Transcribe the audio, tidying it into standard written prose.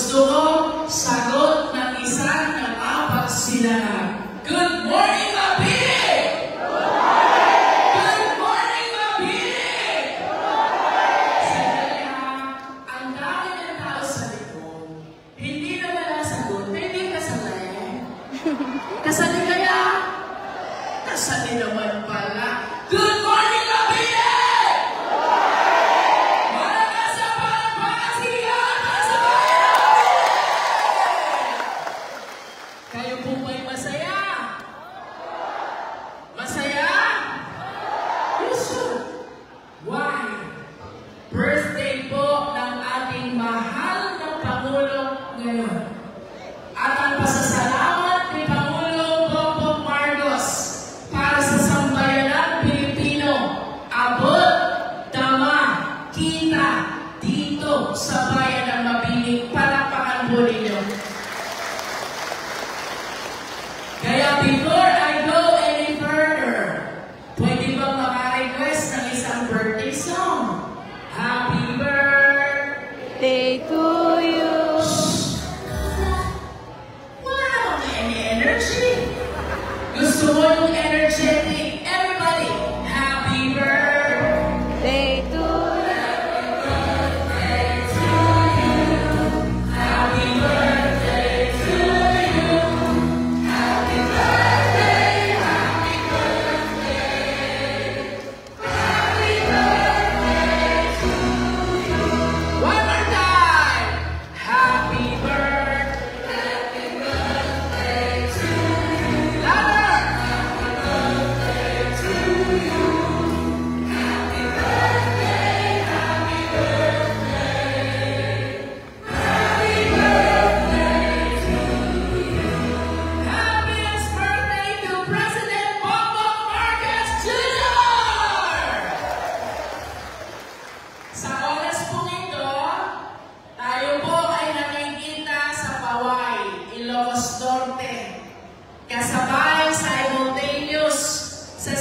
gusto ko sagot ng isa ng apat sila. Good morning, Mabini! Good morning, Mabini! Sandali ha, ang dami ng tao sa likod. Hindi na wala sagot, hindi kasali. Kasali kaya? Kasali naman pala. Good morning, Mabini! Kayo po ba'y masaya? Masaya? Yes, sir. Why? Birthday po ng ating mahal na Pangulo ngayon. At ang pasasalamat ni Pangulo Bongbong Marcos para sa sambayanang Pilipino, abot, dama, kita dito sa bayan ng Mabini. Palakpakan po ninyo. Kaya before I go any further, pwede bang maka-request ng isang birthday song? Happy birthday to you. Wala namang any energy. Gusto mo yung energetic? Everybody, happy birthday to you. Happy birthday to you. Happy birthday, happy birthday. Happy birthday to you. One more time. Happy birthday to you. Louder. Happy birthday to you. Happy birthday, happy birthday. Happy birthday to you. Happiest birthday to President Bongbong Marcos Jr. Sa oras pong ito, tayo po ay nakikita sa Paway, Ilocos Norte. Kasabay simultaneous sa